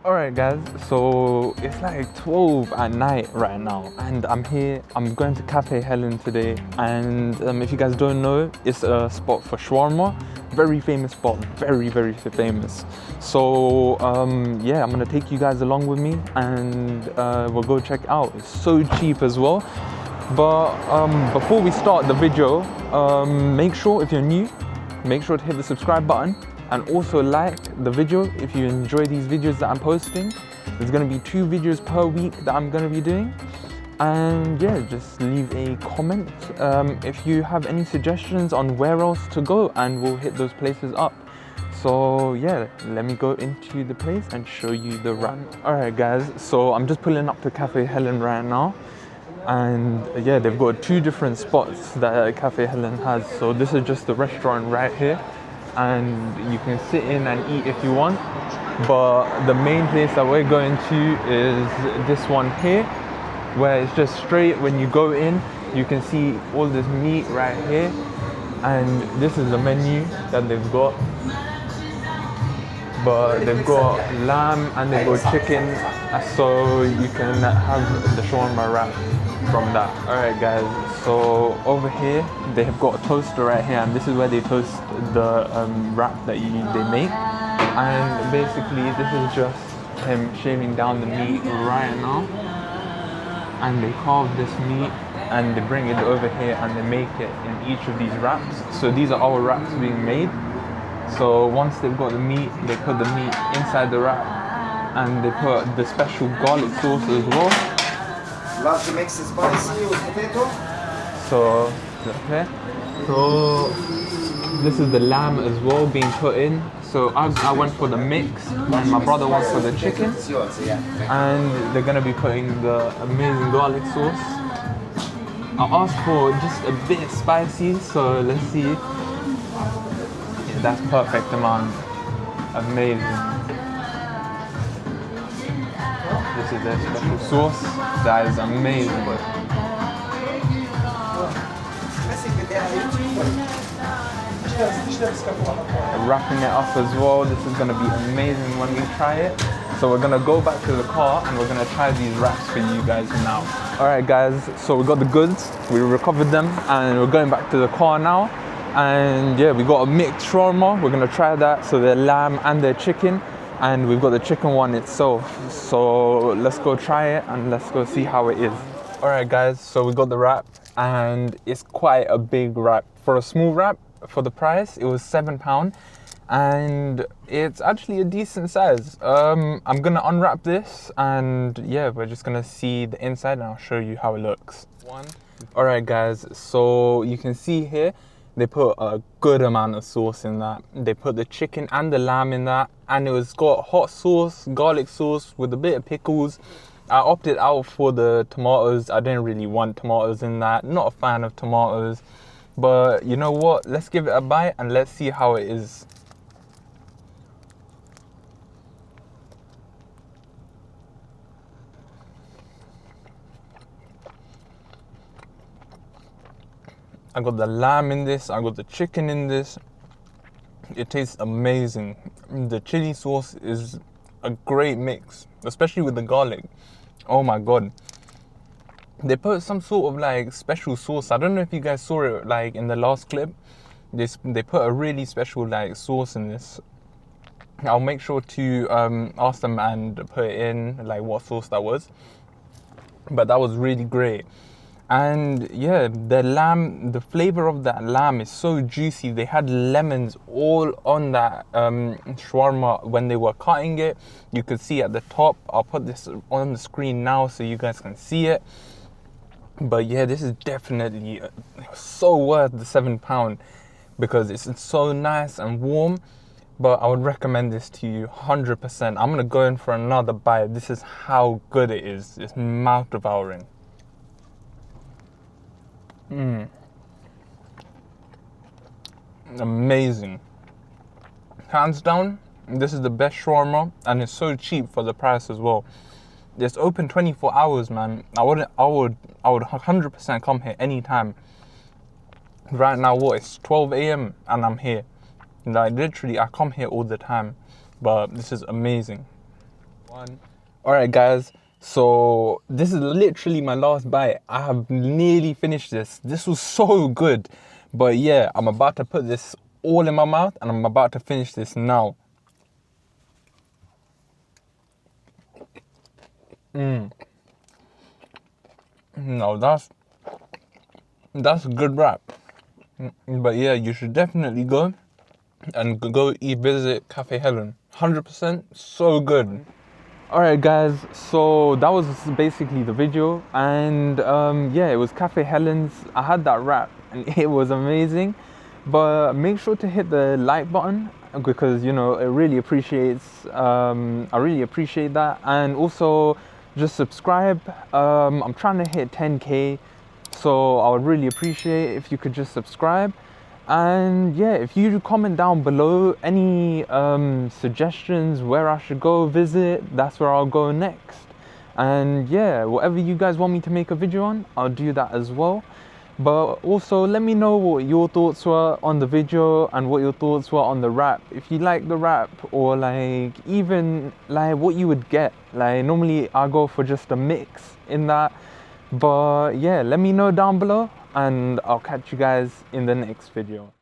Alright guys, so it's like 12 at night right now and I'm here. I'm going to Cafe Helen today, and if you guys don't know, it's a spot for shawarma. Very famous spot, very famous. So yeah, I'm gonna take you guys along with me and we'll go check it out. It's so cheap as well. But before we start the video, make sure if you're new, make sure to hit the subscribe button and also like the video if you enjoy these videos that I'm posting. There's gonna be 2 videos per week that I'm gonna be doing. And yeah, just leave a comment if you have any suggestions on where else to go, and we'll hit those places up. So yeah, let me go into the place and show you the wrap. Alright guys, so I'm just pulling up to Cafe Helen right now. And yeah, they've got 2 different spots that Cafe Helen has. So this is just the restaurant right here, and you can sit in and eat if you want. But the main place that we're going to is this one here, where it's just straight. When you go in, you can see all this meat right here, and this is the menu that they've got. But they've got lamb and they've got chicken, so you can have the shawarma wrap from that. Alright guys, so over here they have got a toaster right here, and this is where they toast the wrap that they make. And basically this is just him shaving down the meat right now, and they carve this meat and they bring it over here and they make it in each of these wraps. So these are our wraps being made. So once they've got the meat, they put the meat inside the wrap, and they put the special garlic sauce as well. Love to mix it spicy with potato? So, okay. So this is the lamb as well being put in. So I went for the mix, and my brother went for the chicken. And they're gonna be putting the amazing garlic sauce. I asked for just a bit spicy, so let's see. Yeah, that's perfect amount. Amazing. This is their special sauce. That is amazing. Wrapping it up as well. This is going to be amazing when we try it. So we're going to go back to the car and we're going to try these wraps for you guys now. Alright guys, so we got the goods, we recovered them, and we're going back to the car now. And yeah, we got a mixed shawarma. We're going to try that. So their lamb and their chicken. And we've got the chicken one itself. So let's go try it and let's go see how it is. Alright guys, so we got the wrap, and it's quite a big wrap. For a small wrap, for the price, it was £7, and it's actually a decent size. I'm gonna unwrap this, and yeah, we're just gonna see the inside and I'll show you how it looks. Alright guys, so you can see here, they put a good amount of sauce in that. They put the chicken and the lamb in that, and it was got hot sauce, garlic sauce with a bit of pickles. I opted out for the tomatoes. I didn't really want tomatoes in that. Not a fan of tomatoes. But you know what? Let's give it a bite and let's see how it is. I got the lamb in this, I got the chicken in this. It tastes amazing. The chili sauce is a great mix, especially with the garlic. Oh my god. They put some sort of like special sauce. I don't know if you guys saw it like in the last clip. They put a really special like sauce in this. I'll make sure to ask them and put it in like what sauce that was. But that was really great. And yeah, the lamb, the flavor of that lamb is so juicy. They had lemons all on that shawarma when they were cutting it. You could see at the top. I'll put this on the screen now so you guys can see it. But yeah, this is definitely so worth the £7 because it's so nice and warm. But I would recommend this to you 100%. I'm gonna go in for another bite. This is how good it is. It's mouth devouring. Amazing. Hands down, this is the best shawarma, and it's so cheap for the price as well. It's open 24 hours, man. I would 100% come here anytime. Right now, what? It's 12 AM and I'm here. Like literally, I come here all the time. But this is amazing. Alright guys, so this is literally my last bite. I have nearly finished this. This was so good. But yeah, I'm about to put this all in my mouth and I'm about to finish this now. No, that's a good wrap. But yeah, you should definitely go and visit Cafe Helen. 100% so good. Alright guys, so that was basically the video, and yeah, it was Cafe Helen's. I had that wrap and it was amazing. But make sure to hit the like button because you know it really appreciates. I really appreciate that, and also just subscribe. I'm trying to hit 10K, so I would really appreciate if you could just subscribe. And yeah, if you comment down below any suggestions where I should go visit, that's where I'll go next. And yeah, whatever you guys want me to make a video on, I'll do that as well. But also let me know what your thoughts were on the video and what your thoughts were on the wrap. If you like the wrap, or like even like what you would get. Like normally I go for just a mix in that. But yeah, let me know down below and I'll catch you guys in the next video.